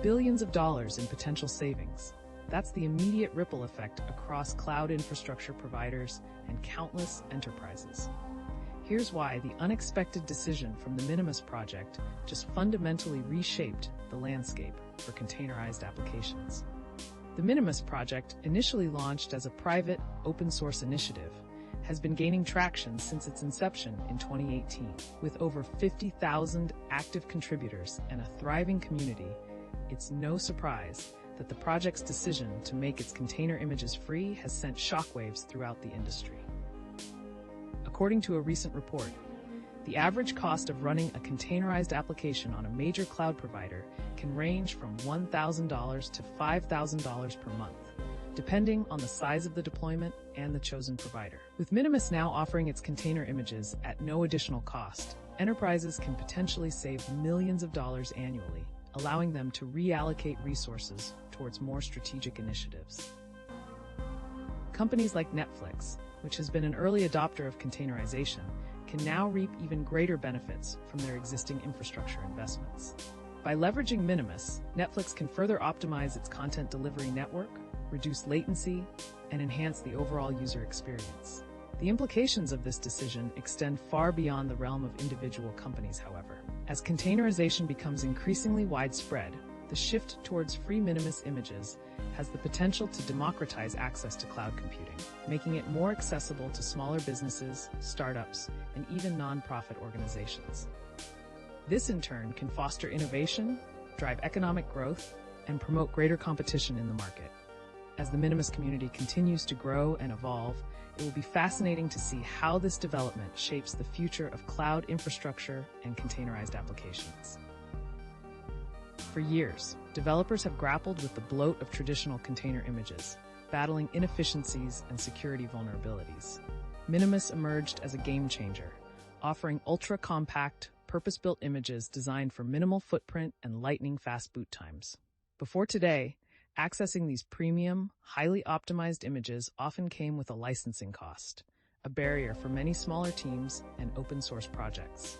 billions of dollars in potential savings. That's the immediate ripple effect across cloud infrastructure providers and countless enterprises. Here's why the unexpected decision from the Minimus project just fundamentally reshaped the landscape for containerized applications. The Minimus project, initially launched as a private, open-source initiative, has been gaining traction since its inception in 2018. With over 50,000 active contributors and a thriving community, it's no surprise that the project's decision to make its container images free has sent shockwaves throughout the industry. According to a recent report, the average cost of running a containerized application on a major cloud provider can range from $1,000 to $5,000 per month, depending on the size of the deployment and the chosen provider. With Minimus now offering its container images at no additional cost, enterprises can potentially save millions of dollars annually, allowing them to reallocate resources towards more strategic initiatives. Companies like Netflix, which has been an early adopter of containerization, can now reap even greater benefits from their existing infrastructure investments. By leveraging Minimus, Netflix can further optimize its content delivery network, reduce latency, and enhance the overall user experience. The implications of this decision extend far beyond the realm of individual companies, however. As containerization becomes increasingly widespread, the shift towards free Minimus images has the potential to democratize access to cloud computing, making it more accessible to smaller businesses, startups, and even nonprofit organizations. This in turn can foster innovation, drive economic growth, and promote greater competition in the market. As the Minimus community continues to grow and evolve, it will be fascinating to see how this development shapes the future of cloud infrastructure and containerized applications. For years, developers have grappled with the bloat of traditional container images, battling inefficiencies and security vulnerabilities. Minimus emerged as a game changer, offering ultra-compact, purpose-built images designed for minimal footprint and lightning-fast boot times. Before today, accessing these premium, highly optimized images often came with a licensing cost, a barrier for many smaller teams and open-source projects.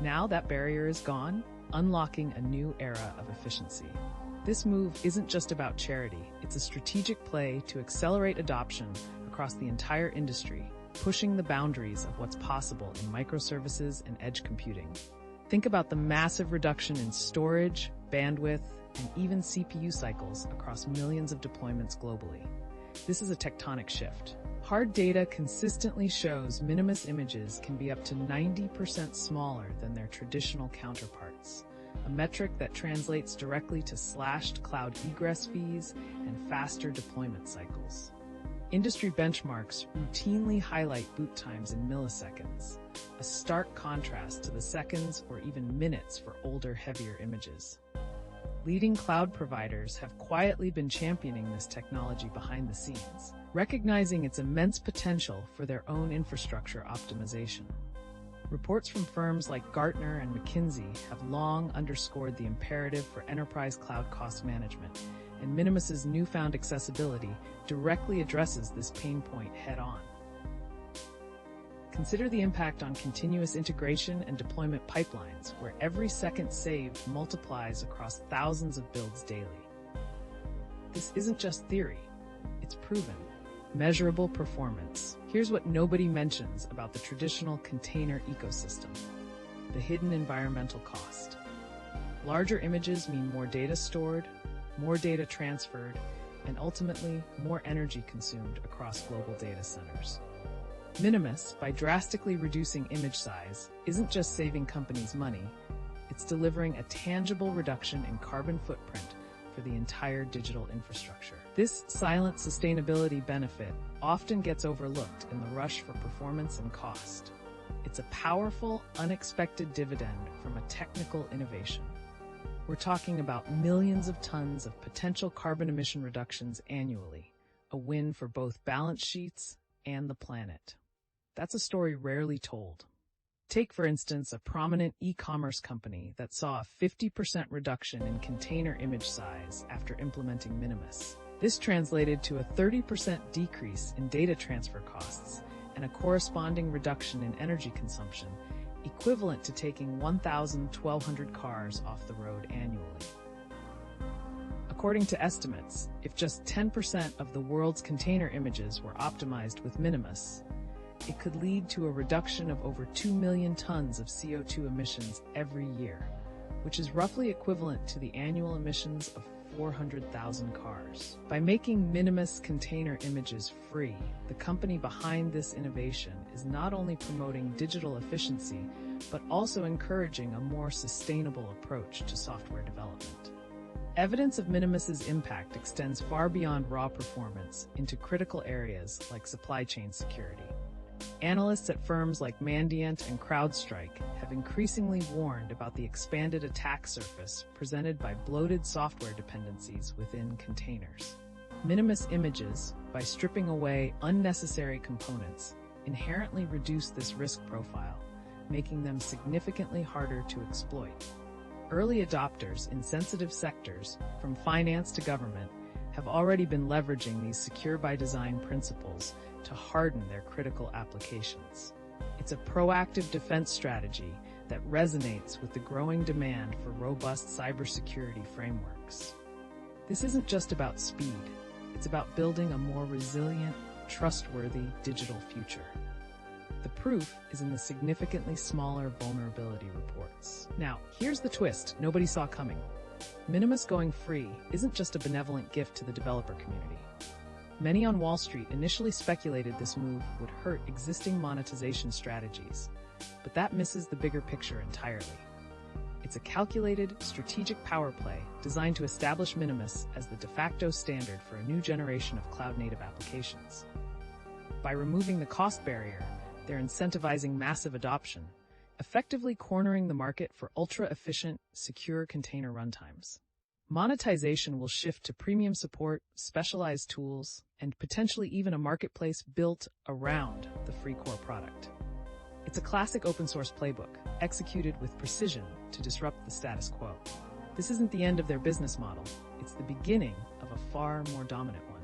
Now that barrier is gone, unlocking a new era of efficiency. This move isn't just about charity, it's a strategic play to accelerate adoption across the entire industry, pushing the boundaries of what's possible in microservices and edge computing. Think about the massive reduction in storage, bandwidth, and even CPU cycles across millions of deployments globally. This is a tectonic shift. Hard data consistently shows Minimus images can be up to 90% smaller than their traditional counterparts, a metric that translates directly to slashed cloud egress fees and faster deployment cycles. Industry benchmarks routinely highlight boot times in milliseconds, a stark contrast to the seconds or even minutes for older, heavier images. Leading cloud providers have quietly been championing this technology behind the scenes, recognizing its immense potential for their own infrastructure optimization. Reports from firms like Gartner and McKinsey have long underscored the imperative for enterprise cloud cost management, and Minimus's newfound accessibility directly addresses this pain point head-on. Consider the impact on continuous integration and deployment pipelines, where every second saved multiplies across thousands of builds daily. This isn't just theory, it's proven. Measurable performance. Here's what nobody mentions about the traditional container ecosystem: the hidden environmental cost. Larger images mean more data stored, more data transferred, and ultimately more energy consumed across global data centers. Minimus, by drastically reducing image size, isn't just saving companies money, it's delivering a tangible reduction in carbon footprint for the entire digital infrastructure. This silent sustainability benefit often gets overlooked in the rush for performance and cost. It's a powerful, unexpected dividend from a technical innovation. We're talking about millions of tons of potential carbon emission reductions annually, a win for both balance sheets and the planet. That's a story rarely told. Take, for instance, a prominent e-commerce company that saw a 50% reduction in container image size after implementing Minimus. This translated to a 30% decrease in data transfer costs and a corresponding reduction in energy consumption, equivalent to taking 1,200 cars off the road annually. According to estimates, if just 10% of the world's container images were optimized with Minimus, it could lead to a reduction of over 2 million tons of CO2 emissions every year, which is roughly equivalent to the annual emissions of 400,000 cars. By making Minimus container images free, the company behind this innovation is not only promoting digital efficiency, but also encouraging a more sustainable approach to software development. Evidence of Minimus's impact extends far beyond raw performance into critical areas like supply chain security. Analysts at firms like Mandiant and CrowdStrike have increasingly warned about the expanded attack surface presented by bloated software dependencies within containers. Minimus images, by stripping away unnecessary components, inherently reduce this risk profile, making them significantly harder to exploit. Early adopters in sensitive sectors, from finance to government, have already been leveraging these secure-by-design principles to harden their critical applications. It's a proactive defense strategy that resonates with the growing demand for robust cybersecurity frameworks. This isn't just about speed, it's about building a more resilient, trustworthy digital future. The proof is in the significantly smaller vulnerability reports. Now, here's the twist nobody saw coming. Minimus going free isn't just a benevolent gift to the developer community. Many on Wall Street initially speculated this move would hurt existing monetization strategies, but that misses the bigger picture entirely. It's a calculated, strategic power play designed to establish Minimus as the de facto standard for a new generation of cloud-native applications. By removing the cost barrier, they're incentivizing massive adoption, effectively cornering the market for ultra-efficient, secure container runtimes. Monetization will shift to premium support, specialized tools, and potentially even a marketplace built around the free core product. It's a classic open-source playbook, executed with precision to disrupt the status quo. This isn't the end of their business model, it's the beginning of a far more dominant one.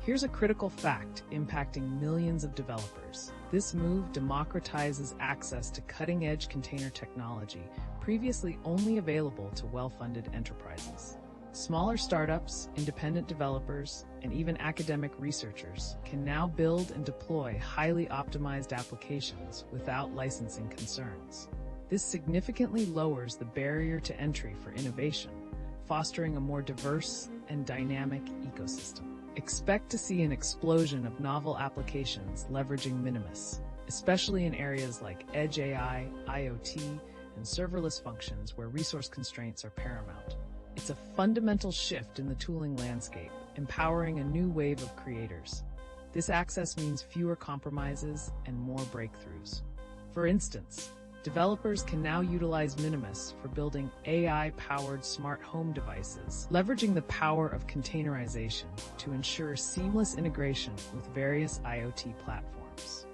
Here's a critical fact impacting millions of developers. This move democratizes access to cutting-edge container technology previously only available to well-funded enterprises. Smaller startups, independent developers, and even academic researchers can now build and deploy highly optimized applications without licensing concerns. This significantly lowers the barrier to entry for innovation, fostering a more diverse and dynamic ecosystem. Expect to see an explosion of novel applications leveraging Minimus, especially in areas like Edge AI, IoT, and serverless functions where resource constraints are paramount. It's a fundamental shift in the tooling landscape, empowering a new wave of creators. This access means fewer compromises and more breakthroughs. For instance, developers can now utilize Minimus for building AI-powered smart home devices, leveraging the power of containerization to ensure seamless integration with various IoT platforms.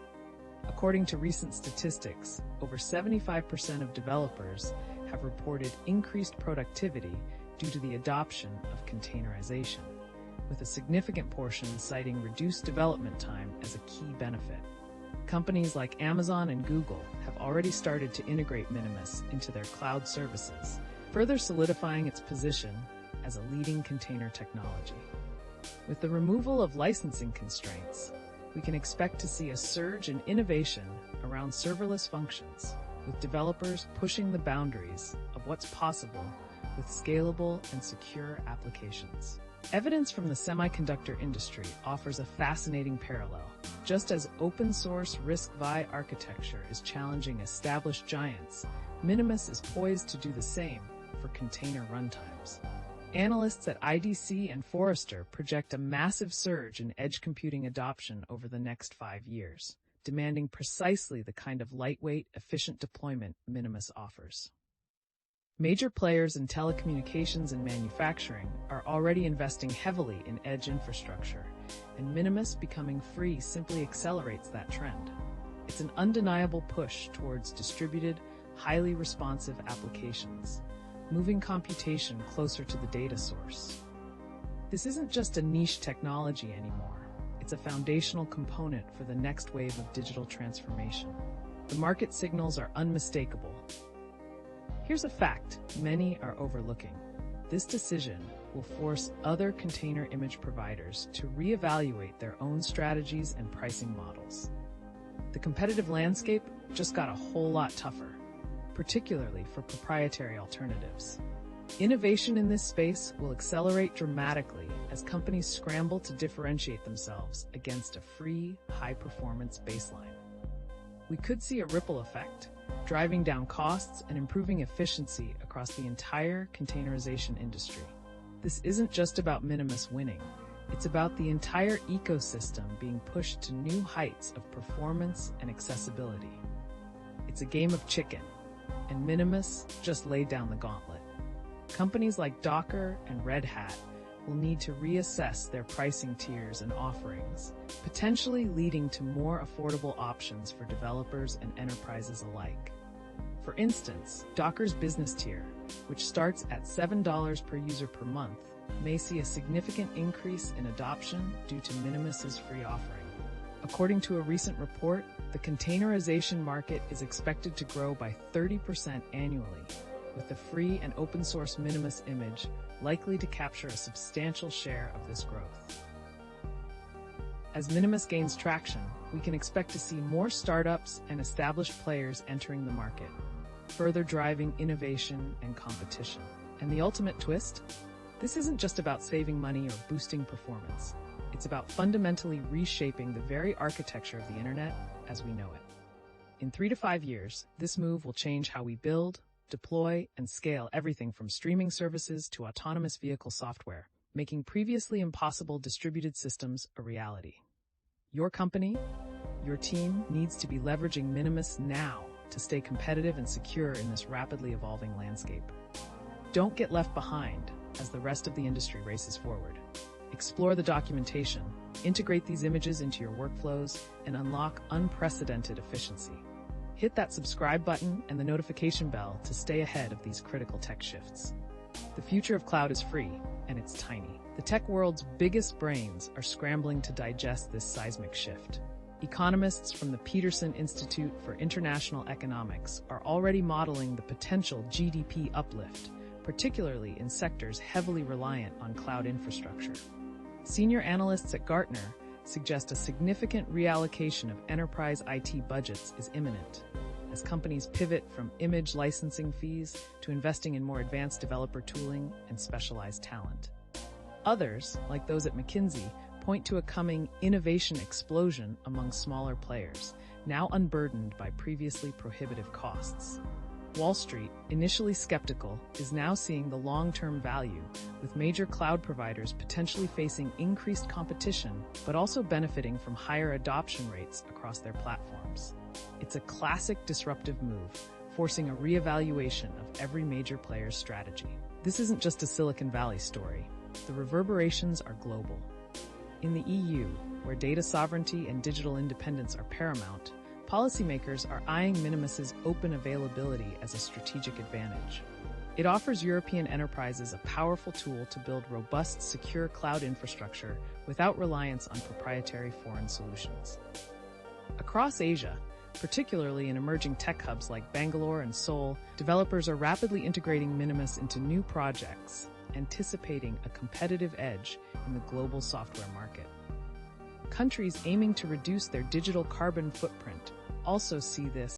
According to recent statistics, over 75% of developers have reported increased productivity due to the adoption of containerization, with a significant portion citing reduced development time as a key benefit. Companies like Amazon and Google have already started to integrate Minimus into their cloud services, further solidifying its position as a leading container technology. With the removal of licensing constraints, we can expect to see a surge in innovation around serverless functions, with developers pushing the boundaries of what's possible with scalable and secure applications. Evidence from the semiconductor industry offers a fascinating parallel. Just as open-source RISC-V architecture is challenging established giants, Minimus is poised to do the same for container runtimes. Analysts at IDC and Forrester project a massive surge in edge computing adoption over the next 5 years, demanding precisely the kind of lightweight, efficient deployment Minimus offers. Major players in telecommunications and manufacturing are already investing heavily in edge infrastructure, and Minimus becoming free simply accelerates that trend. It's an undeniable push towards distributed, highly responsive applications, moving computation closer to the data source. This isn't just a niche technology anymore. It's a foundational component for the next wave of digital transformation. The market signals are unmistakable. Here's a fact many are overlooking. This decision, will force other container image providers to reevaluate their own strategies and pricing models. The competitive landscape just got a whole lot tougher, particularly for proprietary alternatives. Innovation in this space will accelerate dramatically as companies scramble to differentiate themselves against a free, high-performance baseline. We could see a ripple effect, driving down costs and improving efficiency across the entire containerization industry. This isn't just about Minimus winning. It's about the entire ecosystem being pushed to new heights of performance and accessibility. It's a game of chicken, and Minimus just laid down the gauntlet. Companies like Docker and Red Hat will need to reassess their pricing tiers and offerings, potentially leading to more affordable options for developers and enterprises alike. For instance, Docker's business tier, which starts at $7 per user per month, may see a significant increase in adoption due to Minimus's free offering. According to a recent report, the containerization market is expected to grow by 30% annually, with the free and open-source Minimus image likely to capture a substantial share of this growth. As Minimus gains traction, we can expect to see more startups and established players entering the market, further driving innovation and competition. And the ultimate twist? This isn't just about saving money or boosting performance. It's about fundamentally reshaping the very architecture of the internet as we know it. In 3 to 5 years, this move will change how we build, deploy, and scale everything from streaming services to autonomous vehicle software, making previously impossible distributed systems a reality. Your company, your team needs to be leveraging Minimus now to stay competitive and secure in this rapidly evolving landscape. Don't get left behind as the rest of the industry races forward. Explore the documentation, integrate these images into your workflows, and unlock unprecedented efficiency. Hit that subscribe button and the notification bell to stay ahead of these critical tech shifts. The future of cloud is free, and it's tiny. The tech world's biggest brains are scrambling to digest this seismic shift. Economists from the Peterson Institute for International Economics are already modeling the potential GDP uplift, particularly in sectors heavily reliant on cloud infrastructure. Senior analysts at Gartner suggest a significant reallocation of enterprise IT budgets is imminent, as companies pivot from image licensing fees to investing in more advanced developer tooling and specialized talent. Others, like those at McKinsey, point to a coming innovation explosion among smaller players, now unburdened by previously prohibitive costs. Wall Street, initially skeptical, is now seeing the long-term value, with major cloud providers potentially facing increased competition, but also benefiting from higher adoption rates across their platforms. It's a classic disruptive move, forcing a reevaluation of every major player's strategy. This isn't just a Silicon Valley story. The reverberations are global. In the EU, where data sovereignty and digital independence are paramount, policymakers are eyeing Minimus's open availability as a strategic advantage. It offers European enterprises a powerful tool to build robust, secure cloud infrastructure without reliance on proprietary foreign solutions. Across Asia, particularly in emerging tech hubs like Bangalore and Seoul, developers are rapidly integrating Minimus into new projects, anticipating a competitive edge in the global software market. Countries aiming to reduce their digital carbon footprint also see this